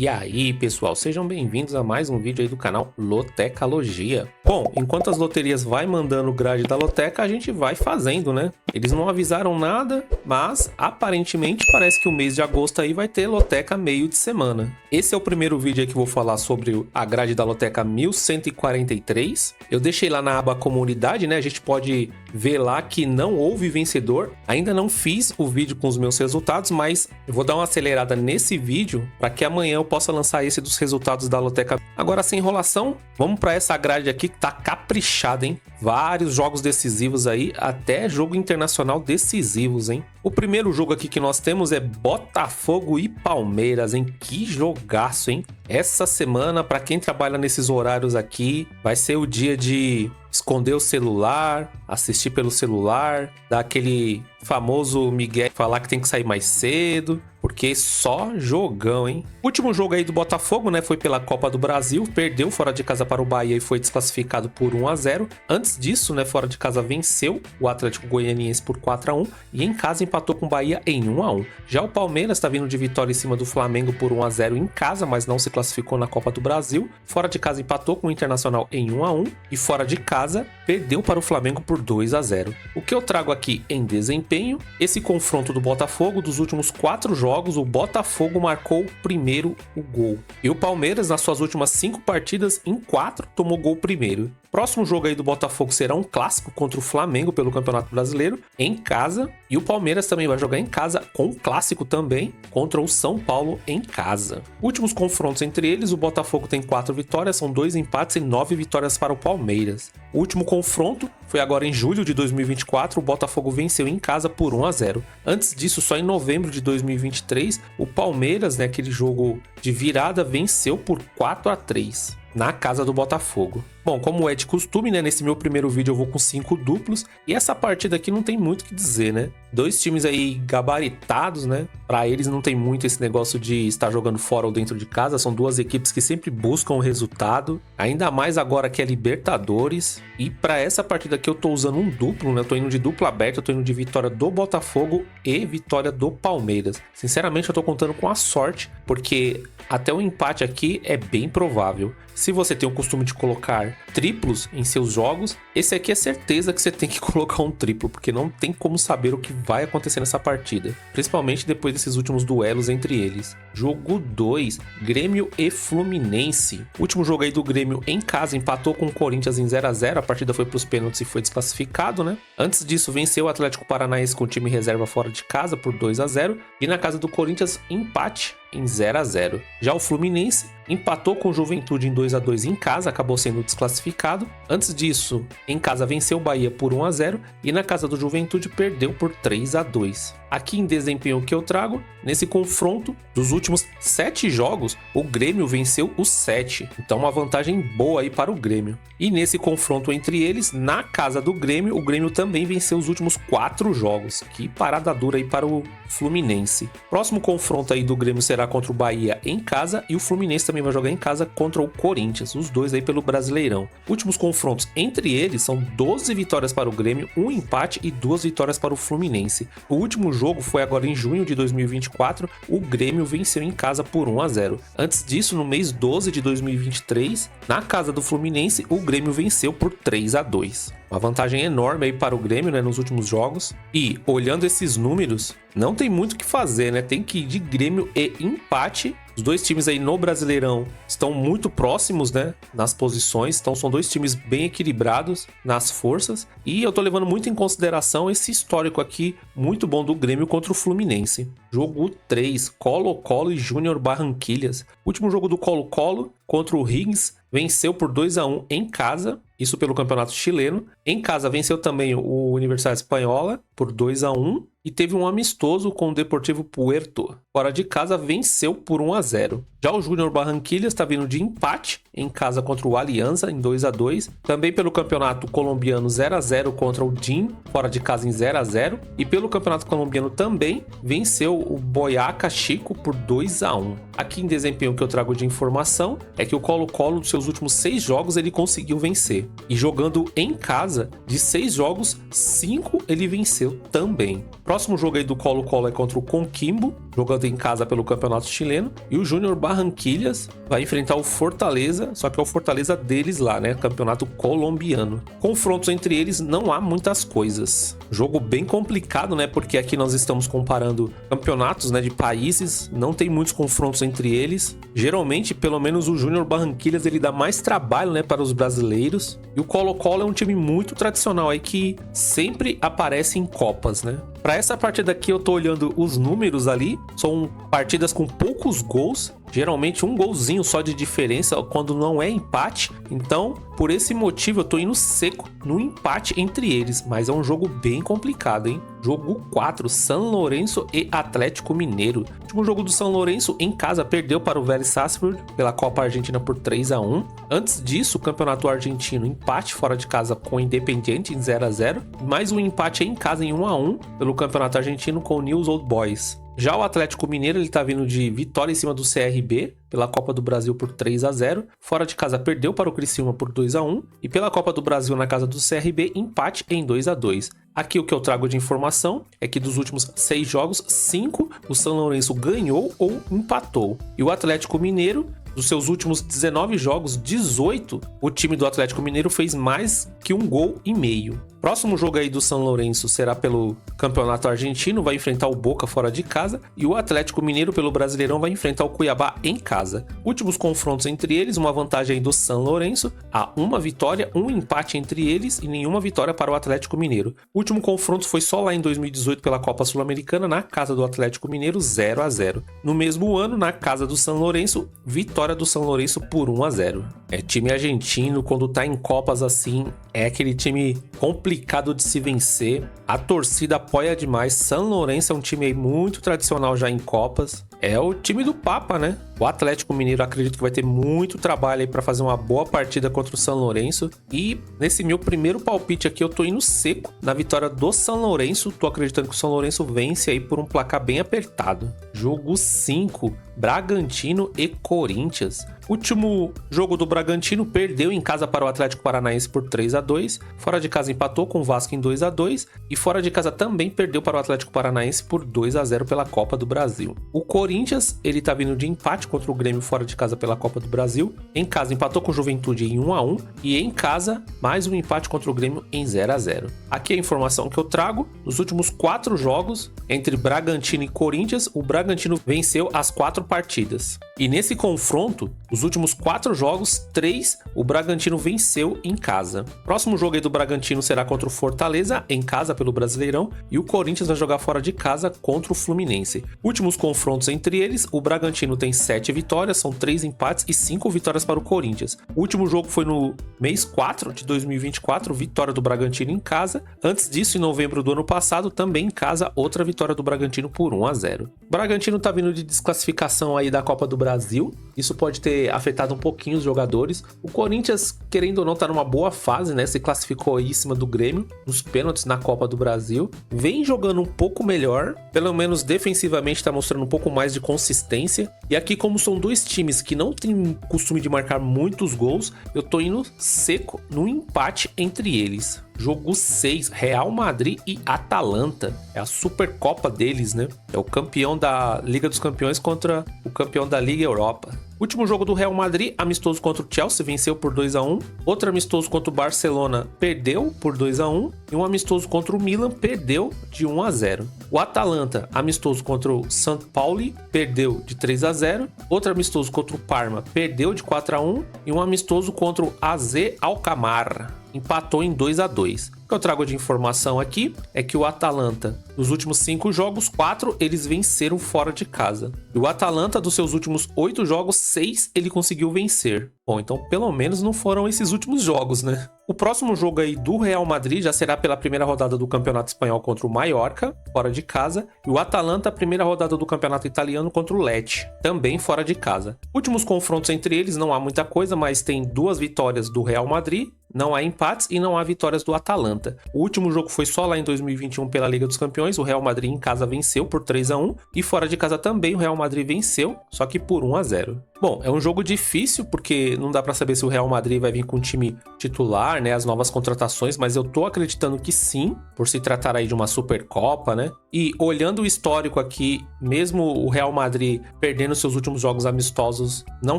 E aí, pessoal, sejam bem-vindos a mais um vídeo aí do canal Lotecalogia. Bom, enquanto as loterias vai mandando grade da loteca, a gente vai fazendo, né? Eles não avisaram nada, mas aparentemente parece que o mês de agosto aí vai ter loteca meio de semana. Esse é o primeiro vídeo aí que eu vou falar sobre a grade da loteca 1143. Eu deixei lá na aba comunidade, né? A gente pode ver lá que não houve vencedor. Ainda não fiz o vídeo com os meus resultados, mas eu vou dar uma acelerada nesse vídeo para que amanhã eu possa lançar esse dos resultados da loteca. Agora, sem enrolação, vamos para essa grade aqui que tá caprichada, hein? Vários jogos decisivos aí, até jogo internacional decisivos, hein? O primeiro jogo aqui que nós temos é Botafogo e Palmeiras, hein? Que jogaço, hein? Essa semana, para quem trabalha nesses horários aqui, vai ser o dia de esconder o celular, assistir pelo celular, dar aquele famoso migué, falar que tem que sair mais cedo, porque só jogão, hein? O último jogo aí do Botafogo, né, foi pela Copa do Brasil, perdeu fora de casa para o Bahia e foi desclassificado por 1-0. Antes disso, né, fora de casa venceu o Atlético Goianiense por 4-1 e em casa empatou com o Bahia em 1-1. Já o Palmeiras está vindo de vitória em cima do Flamengo por 1-0 em casa, mas não se classificou na Copa do Brasil. Fora de casa empatou com o Internacional em 1-1 e fora de casa perdeu para o Flamengo por 2-0. O que eu trago aqui em desempenho, esse confronto do Botafogo, dos últimos 4 jogos, o Botafogo marcou primeiro o gol. E o Palmeiras, nas suas últimas 5 partidas, em 4, tomou gol primeiro. Próximo jogo aí do Botafogo será um clássico contra o Flamengo pelo Campeonato Brasileiro, em casa. E o Palmeiras também vai jogar em casa com um clássico também contra o São Paulo em casa. Últimos confrontos entre eles, o Botafogo tem 4 vitórias, são 2 empates e 9 vitórias para o Palmeiras. O último confronto foi agora em julho de 2024, o Botafogo venceu em casa por 1-0. Antes disso, só em novembro de 2023, o Palmeiras, né, aquele jogo de virada, venceu por 4-3 na casa do Botafogo. Bom, como é de costume, né, nesse meu primeiro vídeo eu vou com 5 duplos, e essa partida aqui não tem muito o que dizer, né? 2 times aí gabaritados, né? Pra eles não tem muito esse negócio de estar jogando fora ou dentro de casa, são 2 equipes que sempre buscam o resultado, ainda mais agora que é Libertadores, e pra essa partida aqui eu tô usando um duplo, né? Eu tô indo de dupla aberta, eu tô indo de vitória do Botafogo e vitória do Palmeiras. Sinceramente eu tô contando com a sorte, porque até o empate aqui é bem provável. Se você tem o costume de colocar triplos em seus jogos, esse aqui é certeza que você tem que colocar um triplo, porque não tem como saber o que vai acontecer nessa partida, principalmente depois desses últimos duelos entre eles. Jogo 2, Grêmio e Fluminense. O último jogo aí do Grêmio em casa empatou com o Corinthians em 0-0, a partida foi para os pênaltis e foi desclassificado, né? Antes disso venceu o Atlético Paranaense com o time reserva fora de casa por 2-0 e na casa do Corinthians empate em 0-0. Já o Fluminense empatou com o Juventude em 2-2 em casa, acabou sendo desclassificado. Antes disso, em casa venceu o Bahia por 1-0 e na casa do Juventude perdeu por 3-2. Aqui em desempenho que eu trago, nesse confronto dos últimos 7 jogos, o Grêmio venceu os 7, então uma vantagem boa aí para o Grêmio. E nesse confronto entre eles, na casa do Grêmio, o Grêmio também venceu os últimos 4 jogos. Que parada dura aí para o Fluminense. Próximo confronto aí do Grêmio será contra o Bahia em casa e o Fluminense também vai jogar em casa contra o Corinthians, os dois aí pelo Brasileirão. Últimos confrontos entre eles são 12 vitórias para o Grêmio, 1 empate e 2 vitórias para o Fluminense. O último jogo foi agora em junho de 2024, o Grêmio venceu em casa por 1-0. Antes disso, no mês 12 de 2023, na casa do Fluminense, o Grêmio venceu por 3-2. Uma vantagem enorme aí para o Grêmio, né, nos últimos jogos. E, olhando esses números, não tem muito o que fazer, né? Tem que ir de Grêmio e empate. Os 2 times aí no Brasileirão estão muito próximos, né, nas posições. Então são 2 times bem equilibrados nas forças. E eu tô levando muito em consideração esse histórico aqui muito bom do Grêmio contra o Fluminense. Jogo 3, Colo-Colo e Júnior Barranquillas. Último jogo do Colo-Colo contra o Higgins, venceu por 2-1 em casa, isso pelo Campeonato Chileno. Em casa venceu também o Universidade Espanhola por 2-1 e teve um amistoso com o Deportivo Puerto. Fora de casa venceu por 1-0. Já o Júnior Barranquillas está vindo de empate em casa contra o Alianza em 2-2. Também pelo Campeonato Colombiano 0-0 contra o DIM, fora de casa em 0-0. E pelo Campeonato Colombiano também venceu o Boyacá Chico por 2-1. Aqui em desempenho que eu trago de informação é que o Colo-Colo dos seus últimos 6 jogos ele conseguiu vencer. E jogando em casa, de 6 jogos, 5 ele venceu também. Próximo jogo aí do Colo-Colo é contra o Coquimbo, jogando em casa pelo Campeonato Chileno. E o Júnior Barranquillas vai enfrentar o Fortaleza, só que é o Fortaleza deles lá, né? Campeonato colombiano. Confrontos entre eles não há muitas coisas. Jogo bem complicado, né? Porque aqui nós estamos comparando campeonatos, né, de países. Não tem muitos confrontos entre eles. Geralmente, pelo menos o Júnior Barranquillas, ele dá mais trabalho, né, para os brasileiros. E o Colo-Colo é um time muito tradicional aí que sempre aparece em Copas, né? Para essa partida aqui eu tô olhando os números ali, são partidas com poucos gols, geralmente um golzinho só de diferença quando não é empate, então por esse motivo eu tô indo seco no empate entre eles, mas é um jogo bem complicado, hein? Jogo 4, São Lourenço e Atlético Mineiro. O último jogo do São Lourenço em casa perdeu para o Vélez Sarsfield pela Copa Argentina por 3-1. Antes disso, o Campeonato Argentino empate fora de casa com o Independiente em 0-0, mais um empate em casa em 1-1 pelo Campeonato Argentino com o Newell's Old Boys. Já o Atlético Mineiro, ele tá vindo de vitória em cima do CRB pela Copa do Brasil por 3-0. Fora de casa perdeu para o Criciúma por 2-1 e pela Copa do Brasil na casa do CRB, empate em 2-2. Aqui o que eu trago de informação é que dos últimos 6 jogos, 5 o São Lourenço ganhou ou empatou. E o Atlético Mineiro, dos seus últimos 19 jogos, 18, o time do Atlético Mineiro fez mais que 1,5 gols. Próximo jogo aí do São Lourenço será pelo Campeonato Argentino, vai enfrentar o Boca fora de casa, e o Atlético Mineiro pelo Brasileirão vai enfrentar o Cuiabá em casa. Últimos confrontos entre eles, uma vantagem aí do São Lourenço, há uma vitória, um empate entre eles e nenhuma vitória para o Atlético Mineiro. O último confronto foi só lá em 2018 pela Copa Sul-Americana, na casa do Atlético Mineiro, 0-0. No mesmo ano, na casa do São Lourenço, vitória do São Lourenço por 1-0. É time argentino, quando tá em Copas assim, é aquele time complicado de se vencer. A torcida apoia demais. São Lourenço é um time aí muito tradicional já em Copas. É o time do Papa, né? O Atlético Mineiro acredito que vai ter muito trabalho aí para fazer uma boa partida contra o São Lourenço. E nesse meu primeiro palpite aqui eu tô indo seco na vitória do São Lourenço. Tô acreditando que o São Lourenço vence aí por um placar bem apertado. Jogo 5, Bragantino e Corinthians. Último jogo do Bragantino, perdeu em casa para o Atlético Paranaense por 3-2. Fora de casa empatou com o Vasco em 2-2. E fora de casa também perdeu para o Atlético Paranaense por 2-0 pela Copa do Brasil. O Corinthians, ele tá vindo de empate contra o Grêmio fora de casa pela Copa do Brasil. Em casa empatou com o Juventude em 1-1. E em casa, mais um empate contra o Grêmio em 0-0. Aqui é a informação que eu trago. Nos últimos 4 jogos entre Bragantino e Corinthians, o Bragantino venceu as 4 partidas. E nesse confronto, os últimos 4 jogos, 3 o Bragantino venceu em casa. Próximo jogo aí do Bragantino será contra o Fortaleza, em casa pelo Brasileirão, e o Corinthians vai jogar fora de casa contra o Fluminense. Últimos confrontos entre eles, o Bragantino tem 7 vitórias, são 3 empates e 5 vitórias para o Corinthians. O último jogo foi no mês 4 de 2024, vitória do Bragantino em casa. Antes disso, em novembro do ano passado, também em casa, outra vitória do Bragantino por 1-0. O Bragantino tá vindo de desclassificação aí da Copa do Brasil, isso pode ter afetado um pouquinho os jogadores. O Corinthians, querendo ou não, tá numa boa fase, né? Se classificou aí em cima do Grêmio, nos pênaltis na Copa do Brasil. Vem jogando um pouco melhor, pelo menos defensivamente tá mostrando um pouco mais de consistência. E aqui, como são dois times que não têm costume de marcar muitos gols, eu tô indo seco no empate entre eles. Jogo 6, Real Madrid e Atalanta. É a Supercopa deles, né? É o campeão da Liga dos Campeões contra o campeão da Liga Europa. Último jogo do Real Madrid, amistoso contra o Chelsea, venceu por 2-1. Outro amistoso contra o Barcelona, perdeu por 2-1. E um amistoso contra o Milan, perdeu de 1-0. O Atalanta, amistoso contra o São Paulo, perdeu de 3-0. Outro amistoso contra o Parma, perdeu de 4-1. E um amistoso contra o AZ Alkmaar, empatou em 2-2. O que eu trago de informação aqui é que o Atalanta, nos últimos 5 jogos, 4 eles venceram fora de casa. E o Atalanta, dos seus últimos 8 jogos, 6 ele conseguiu vencer. Bom, então pelo menos não foram esses últimos jogos, né? O próximo jogo aí do Real Madrid já será pela primeira rodada do Campeonato Espanhol contra o Mallorca, fora de casa. E o Atalanta, a primeira rodada do Campeonato Italiano contra o Lecce, também fora de casa. Últimos confrontos entre eles, não há muita coisa, mas tem 2 vitórias do Real Madrid, não há empates e não há vitórias do Atalanta. O último jogo foi só lá em 2021 pela Liga dos Campeões, o Real Madrid em casa venceu por 3-1 e fora de casa também o Real Madrid venceu, só que por 1-0. Bom, é um jogo difícil porque não dá pra saber se o Real Madrid vai vir com o time titular, né, as novas contratações, mas eu tô acreditando que sim, por se tratar aí de uma Supercopa, né? E olhando o histórico aqui, mesmo o Real Madrid perdendo seus últimos jogos amistosos, não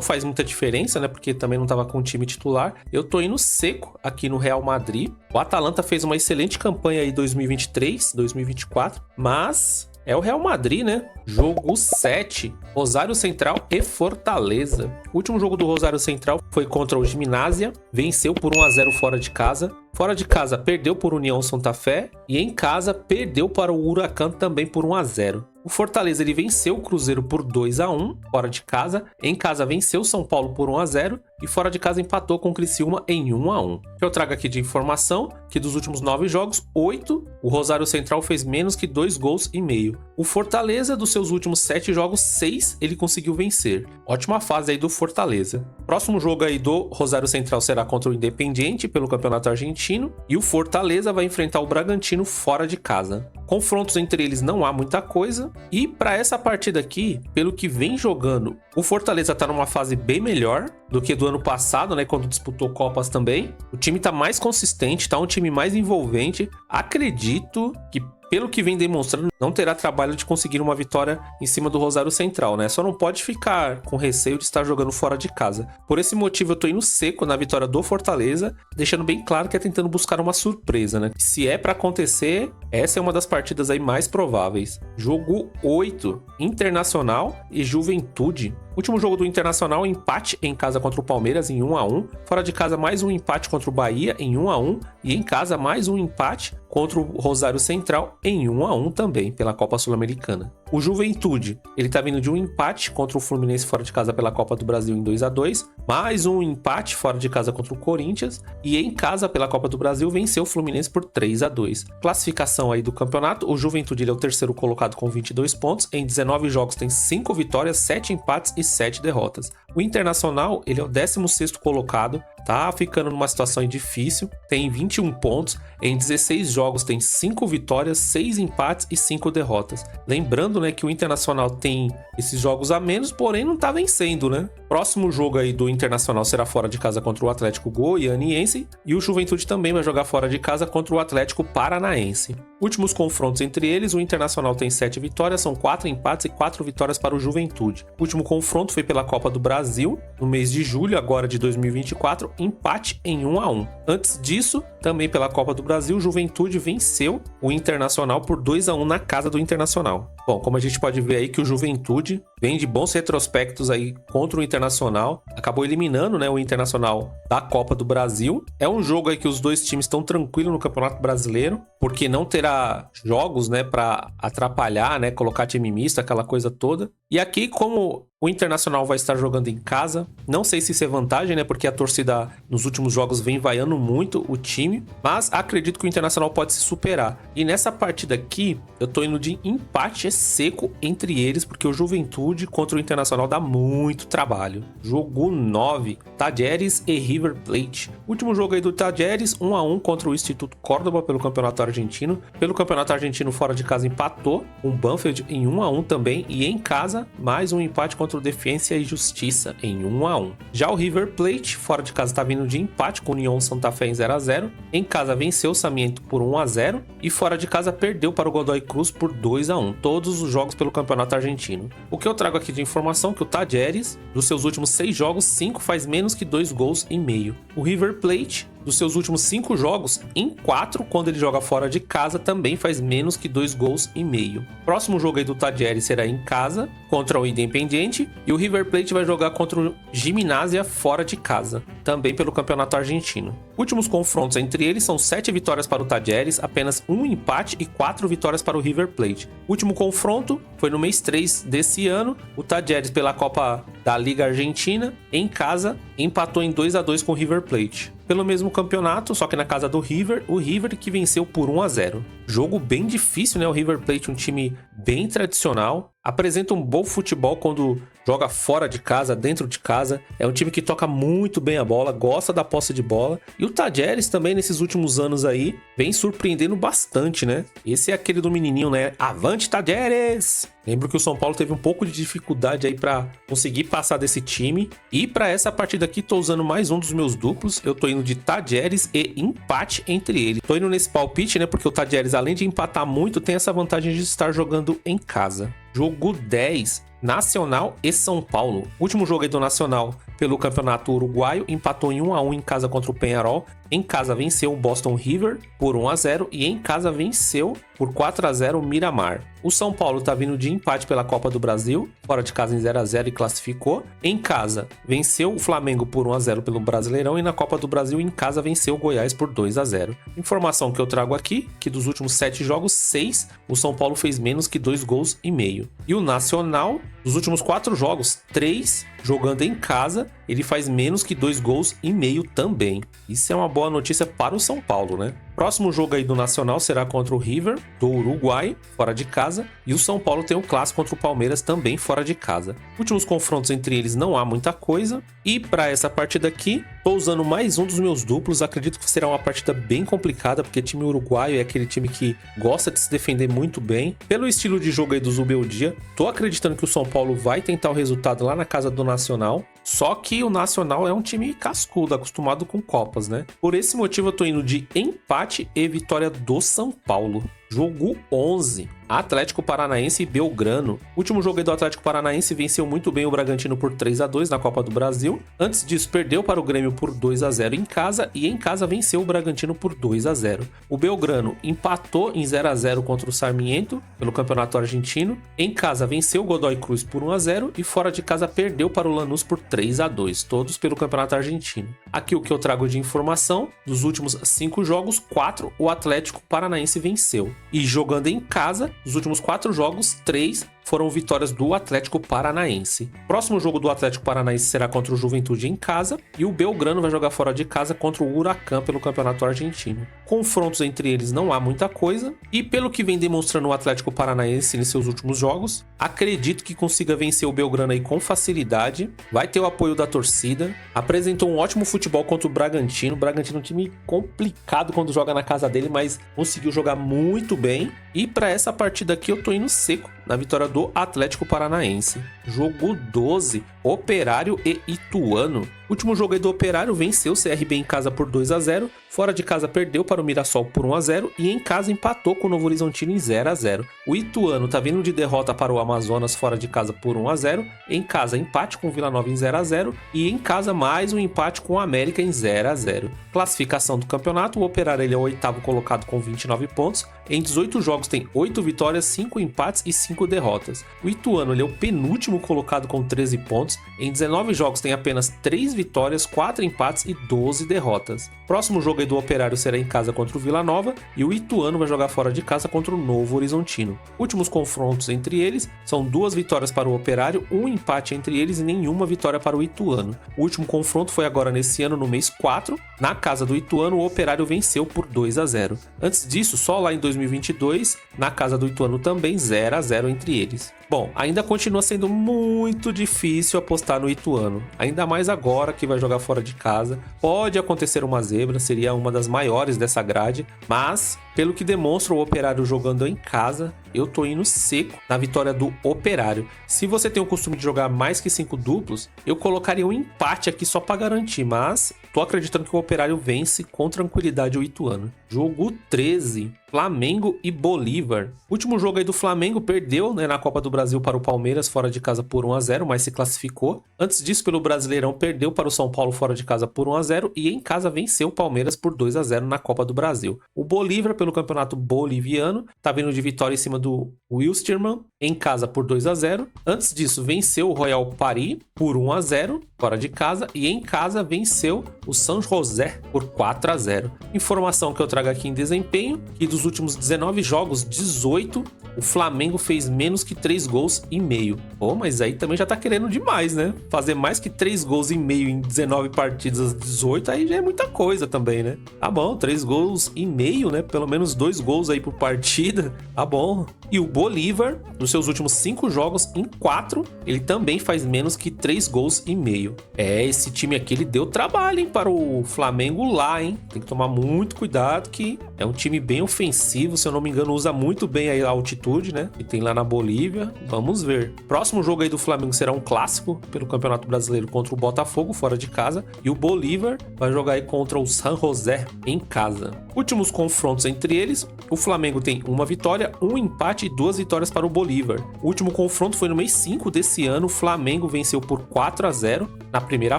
faz muita diferença, né, porque também não tava com o time titular. Eu tô indo seco aqui no Real Madrid. O Atalanta fez uma excelente campanha aí 2023, 2024, mas é o Real Madrid, né? Jogo 7, Rosário Central e Fortaleza. O último jogo do Rosário Central foi contra o Gimnasia, venceu por 1-0 fora de casa. Fora de casa, perdeu por União Santa Fé e em casa, perdeu para o Huracan também por 1-0. O Fortaleza ele venceu o Cruzeiro por 2-1 fora de casa. Em casa, venceu o São Paulo por 1-0 e fora de casa empatou com o Criciúma em 1-1. Eu trago aqui de informação que dos últimos 9 jogos, 8, o Rosário Central fez menos que 2 gols e meio. O Fortaleza, dos seus últimos 7 jogos, 6 ele conseguiu vencer. Ótima fase aí do Fortaleza. Próximo jogo aí do Rosário Central será contra o Independiente pelo Campeonato Argentino e o Fortaleza vai enfrentar o Bragantino fora de casa. Confrontos entre eles não há muita coisa e para essa partida aqui, pelo que vem jogando, o Fortaleza tá numa fase bem melhor do que do ano passado, né, quando disputou Copas também. O time tá mais consistente, tá um time mais envolvente. Acredito que pelo que vem demonstrando, não terá trabalho de conseguir uma vitória em cima do Rosário Central, né? Só não pode ficar com receio de estar jogando fora de casa. Por esse motivo, eu tô indo seco na vitória do Fortaleza, deixando bem claro que é tentando buscar uma surpresa, né? Se é pra acontecer, essa é uma das partidas aí mais prováveis. Jogo 8, Internacional e Juventude. Último jogo do Internacional, empate em casa contra o Palmeiras em 1-1. Fora de casa, mais um empate contra o Bahia em 1-1. E em casa, mais um empate contra o Rosário Central em 1-1 também, pela Copa Sul-Americana. O Juventude, ele tá vindo de um empate contra o Fluminense fora de casa pela Copa do Brasil em 2-2. Mais um empate fora de casa contra o Corinthians. E em casa, pela Copa do Brasil, venceu o Fluminense por 3-2. Classificação aí do campeonato, o Juventude ele é o terceiro colocado com 22 pontos. Em 19 jogos tem 5 vitórias, 7 empates e 7 derrotas. O Internacional, ele é o 16º colocado, tá ficando numa situação difícil, tem 21 pontos, em 16 jogos tem 5 vitórias, 6 empates e 5 derrotas. Lembrando, né, que o Internacional tem esses jogos a menos, porém não tá vencendo, né? Próximo jogo aí do Internacional será fora de casa contra o Atlético Goianiense e o Juventude também vai jogar fora de casa contra o Atlético Paranaense. Últimos confrontos entre eles, o Internacional tem 7 vitórias, são 4 empates e 4 vitórias para o Juventude. O último confronto foi pela Copa do Brasil, no mês de julho, agora de 2024, empate em 1-1. Antes disso, também pela Copa do Brasil, o Juventude venceu o Internacional por 2-1 na casa do Internacional. Bom, como a gente pode ver aí que o Juventude vem de bons retrospectos aí contra o Internacional, acabou eliminando, né, o Internacional da Copa do Brasil. É um jogo aí que os dois times estão tranquilos no Campeonato Brasileiro, porque não terá jogos, né, para atrapalhar, né, colocar time misto, aquela coisa toda. E aqui, como o Internacional vai estar jogando em casa, não sei se isso é vantagem, né, porque a torcida nos últimos jogos vem vaiando muito o time, mas acredito que o Internacional pode se superar. E nessa partida aqui, eu tô indo de empate seco entre eles, porque o Juventude contra o Internacional dá muito trabalho. Jogo 9, Talleres e River Plate. Último jogo aí do Talleres, 1-1 contra o Instituto Córdoba pelo Campeonato Argentino. Pelo Campeonato Argentino, fora de casa, empatou com o Banfield em 1-1 também, e em casa, mais um empate contra o Defensa e Justiça em 1-1. Já o River Plate, fora de casa, está vindo de empate com o União Santa Fé em 0-0. Em casa, venceu o Sarmiento por 1-0 e fora de casa, perdeu para o Godoy Cruz por 2-1. Todos os jogos pelo Campeonato Argentino. O que eu trago aqui de informação é que o Talleres, dos seus últimos 6 jogos, 5 faz menos que 2 gols e meio. O River Plate, dos seus últimos 5 jogos, em 4, quando ele joga fora de casa, também faz menos que 2 gols e meio. Próximo jogo aí do Talleres será em casa, contra o Independiente, e o River Plate vai jogar contra o Gimnasia fora de casa, também pelo Campeonato Argentino. Últimos confrontos entre eles são 7 vitórias para o Talleres, apenas 1 empate e 4 vitórias para o River Plate. O último confronto foi no mês 3 desse ano, o Talleres pela Copa da Liga Argentina, em casa, empatou em 2-2 com o River Plate. Pelo mesmo campeonato, só que na casa do River, o River que venceu por 1-0. Jogo bem difícil, né? O River Plate, um time bem tradicional, apresenta um bom futebol quando joga fora de casa, dentro de casa. É um time que toca muito bem a bola, gosta da posse de bola. E o Tadieres também, nesses últimos anos aí, vem surpreendendo bastante, né? Esse é aquele do menininho, né? Avante, Tadieres! Lembro que o São Paulo teve um pouco de dificuldade aí pra conseguir passar desse time. E pra essa partida aqui, tô usando mais um dos meus duplos. Eu tô indo de Tadieres e empate entre eles. Tô indo nesse palpite, né? Porque o Tadieres, além de empatar muito, tem essa vantagem de estar jogando em casa. Jogo 10, Nacional e São Paulo. Último jogo aí do Nacional pelo Campeonato Uruguaio, empatou em 1-1 em casa contra o Peñarol. Em casa venceu o Boston River por 1-0 e em casa venceu por 4-0 o Miramar. O São Paulo tá vindo de empate pela Copa do Brasil, fora de casa em 0-0 e classificou. Em casa venceu o Flamengo por 1-0 pelo Brasileirão e na Copa do Brasil em casa venceu o Goiás por 2-0. Informação que eu trago aqui, que dos últimos 7 jogos, 6 o São Paulo fez menos que 2 gols e meio. E o Nacional, dos últimos 4 jogos, 3 jogando em casa, ele faz menos que 2 gols e meio também. Isso é uma boa notícia para o São Paulo, né? Próximo jogo aí do Nacional será contra o River, do Uruguai, fora de casa. E o São Paulo tem um clássico contra o Palmeiras, também fora de casa. Últimos confrontos entre eles não há muita coisa. E para essa partida aqui, tô usando mais um dos meus duplos. Acredito que será uma partida bem complicada, porque o time uruguaio é aquele time que gosta de se defender muito bem. Pelo estilo de jogo aí do Zubeldia, tô acreditando que o São Paulo vai tentar o resultado lá na casa do Nacional. Só que o Nacional é um time cascudo, acostumado com Copas, né? Por esse motivo eu tô indo de empate e vitória do São Paulo. Jogo 11, Atlético Paranaense e Belgrano. Último jogo do Atlético Paranaense venceu muito bem o Bragantino por 3-2 na Copa do Brasil. Antes disso, perdeu para o Grêmio por 2-0 em casa e em casa venceu o Bragantino por 2-0. O Belgrano empatou em 0-0 contra o Sarmiento pelo Campeonato Argentino. Em casa venceu o Godoy Cruz por 1-0 e fora de casa perdeu para o Lanús por 3-2, todos pelo Campeonato Argentino. Aqui o que eu trago de informação, dos últimos 5 jogos, 4 o Atlético Paranaense venceu. E jogando em casa, nos últimos 4 jogos, 3 foram vitórias do Atlético Paranaense. Próximo jogo do Atlético Paranaense será contra o Juventude em casa e o Belgrano vai jogar fora de casa contra o Huracan pelo Campeonato Argentino. Confrontos entre eles não há muita coisa e pelo que vem demonstrando o Atlético Paranaense em seus últimos jogos, acredito que consiga vencer o Belgrano aí com facilidade, vai ter o apoio da torcida, apresentou um ótimo futebol contra o Bragantino. O Bragantino é um time complicado quando joga na casa dele, mas conseguiu jogar muito bem. E para essa partida aqui eu tô indo seco na vitória do Atlético Paranaense. Jogo 12, Operário e Ituano. Último jogo aí do Operário venceu o CRB em casa por 2-0, fora de casa perdeu para o Mirassol por 1-0 e em casa empatou com o Novo Horizontino em 0-0. O Ituano tá vindo de derrota para o Amazonas fora de casa por 1-0, em casa empate com o Vila Nova em 0-0 e em casa mais um empate com o América em 0-0. Classificação do campeonato, o Operário ele é o 8º colocado com 29 pontos, em 18 jogos tem 8 vitórias, 5 empates e 5 derrotas. O Ituano ele é o penúltimo colocado com 13 pontos, em 19 jogos tem apenas 3 vitórias, 4 empates e 12 derrotas. Próximo jogo aí do Operário será em casa contra o Vila Nova e o Ituano vai jogar fora de casa contra o Novo Horizontino. Últimos confrontos entre eles são 2 vitórias para o Operário, 1 empate entre eles e nenhuma vitória para o Ituano. O último confronto foi agora nesse ano, no mês 4, na casa do Ituano, o Operário venceu por 2-0. Antes disso, só lá em 2022, na casa do Ituano também 0-0 entre eles. Bom, ainda continua sendo muito difícil apostar no Ituano, ainda mais agora que vai jogar fora de casa. Pode acontecer uma zebra, seria uma das maiores dessa grade, mas pelo que demonstra o Operário jogando em casa, eu tô indo seco na vitória do Operário. Se você tem o costume de jogar mais que 5 duplos, eu colocaria um empate aqui só para garantir, mas tô acreditando que o Operário vence com tranquilidade o Ituano. Jogo 13, Flamengo e Bolívar. Último jogo aí do Flamengo, perdeu, né, na Copa do Brasil para o Palmeiras fora de casa por 1-0, mas se classificou. Antes disso, pelo Brasileirão, perdeu para o São Paulo fora de casa por 1-0 e em casa venceu o Palmeiras por 2-0 na Copa do Brasil. O Bolívar, pelo Campeonato Boliviano, tá vindo de vitória em cima do Wilstermann, em casa por 2-0. Antes disso, venceu o Royal Paris por 1-0, fora de casa, e em casa venceu o San José por 4-0. Informação que eu trago aqui em desempenho, que dos últimos 19 jogos, 18 o Flamengo fez menos que 3 gols e meio. Pô, mas aí também já tá querendo demais, né? Fazer mais que 3 gols e meio em 19 partidas, 18, aí já é muita coisa também, né? Tá bom, 3 gols e meio, né? Pelo menos 2 gols aí por partida, tá bom. E o Bolívar, nos seus últimos 5 jogos, em 4, ele também faz menos que 3 gols e meio. Esse time aqui, ele deu trabalho, hein, para o Flamengo lá, hein? Tem que tomar muito cuidado, que é um time bem ofensivo, se eu não me engano, usa muito bem aí a altitude, né? Que tem lá na Bolívia. Vamos ver. Próximo jogo aí do Flamengo será um clássico pelo Campeonato Brasileiro contra o Botafogo, fora de casa. E o Bolívar vai jogar aí contra o San José, em casa. Últimos confrontos entre eles, o Flamengo tem uma vitória, um empate e 2 vitórias para o Bolívar. O último confronto foi no mês 5 desse ano, o Flamengo venceu por 4-0 na primeira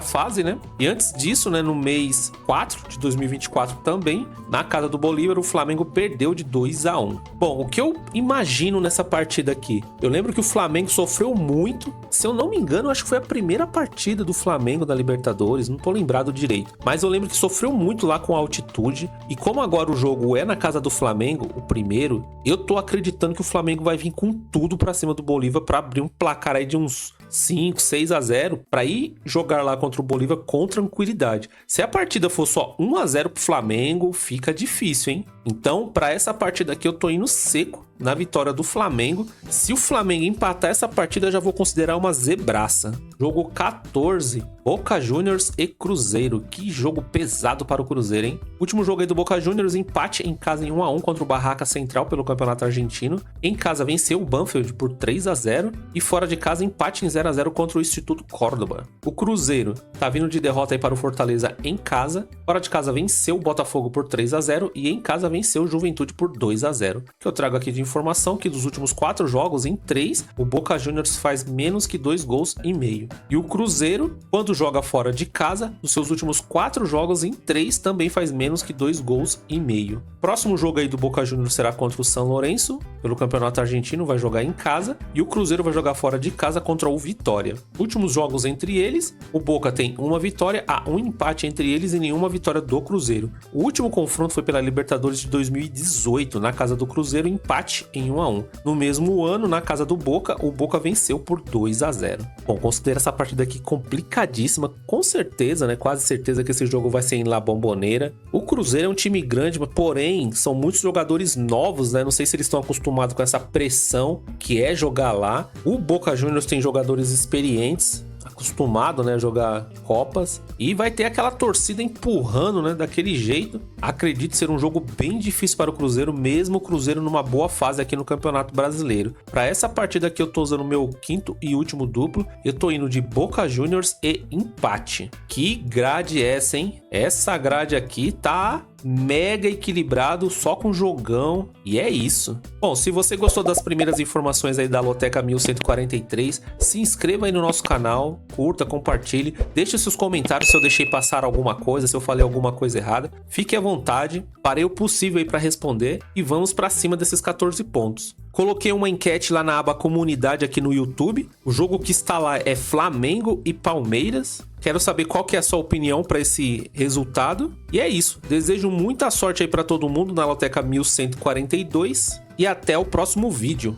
fase, né? E antes disso, né, no mês 4 de 2024 também, na casa do Bolívar, o Flamengo perdeu de 2-1. Bom, o que eu imagino nessa partida aqui? Eu lembro que o Flamengo sofreu muito, se eu não me engano, acho que foi a primeira partida do Flamengo da Libertadores, não tô lembrado direito, mas eu lembro que sofreu muito lá com a altitude, e como agora o jogo é na casa do Flamengo, o primeiro, eu tô acreditando que o Flamengo vai vir com tudo pra cima do Bolívar pra abrir um placar aí de uns 5, 6-0 para ir jogar lá contra o Bolívar com tranquilidade. Se a partida for só 1-0 pro Flamengo, fica difícil, hein? Então, para essa partida aqui eu tô indo seco na vitória do Flamengo. Se o Flamengo empatar essa partida, eu já vou considerar uma zebraça. Jogo 14, Boca Juniors e Cruzeiro. Que jogo pesado para o Cruzeiro, hein? Último jogo aí do Boca Juniors, empate em casa em 1-1 contra o Barraca Central pelo Campeonato Argentino. Em casa venceu o Banfield por 3-0 e fora de casa empate em 0-0 contra o Instituto Córdoba. O Cruzeiro tá vindo de derrota aí para o Fortaleza em casa. Fora de casa venceu o Botafogo por 3-0 e em casa venceu o Juventude por 2-0. Que eu trago aqui de informação que dos últimos 4 jogos, em 3, o Boca Juniors faz menos que 2 gols e meio. E o Cruzeiro, quando joga fora de casa, nos seus últimos 4 jogos, em 3, também faz menos que 2 gols e meio. Próximo jogo aí do Boca Juniors será contra o São Lourenço, pelo Campeonato Argentino, vai jogar em casa, e o Cruzeiro vai jogar fora de casa contra o Vitória. Últimos jogos entre eles, o Boca tem uma vitória, há um empate entre eles e nenhuma vitória do Cruzeiro. O último confronto foi pela Libertadores de 2018, na casa do Cruzeiro, empate em 1-1. No mesmo ano, na casa do Boca, o Boca venceu por 2-0. Bom, considero essa partida aqui complicadíssima, com certeza, né? Quase certeza que esse jogo vai ser em La Bombonera. O Cruzeiro é um time grande, porém, são muitos jogadores novos, né? Não sei se eles estão acostumados com essa pressão que é jogar lá. O Boca Juniors tem jogadores experientes, acostumado, né, a jogar Copas, e vai ter aquela torcida empurrando, né, daquele jeito. Acredito ser um jogo bem difícil para o Cruzeiro, mesmo o Cruzeiro numa boa fase aqui no Campeonato Brasileiro. Para essa partida aqui eu tô usando o meu quinto e último duplo, eu tô indo de Boca Juniors e empate. Que grade é essa, hein? Essa grade aqui tá mega equilibrado, só com jogão, e é isso. Bom, se você gostou das primeiras informações aí da Loteca 1143, se inscreva aí no nosso canal, curta, compartilhe, deixe seus comentários se eu deixei passar alguma coisa, se eu falei alguma coisa errada. Fique à vontade, farei o possível aí para responder e vamos para cima desses 14 pontos. Coloquei uma enquete lá na aba comunidade aqui no YouTube. O jogo que está lá é Flamengo e Palmeiras. Quero saber qual que é a sua opinião para esse resultado. E é isso. Desejo muita sorte aí para todo mundo na Loteca 1142 e até o próximo vídeo.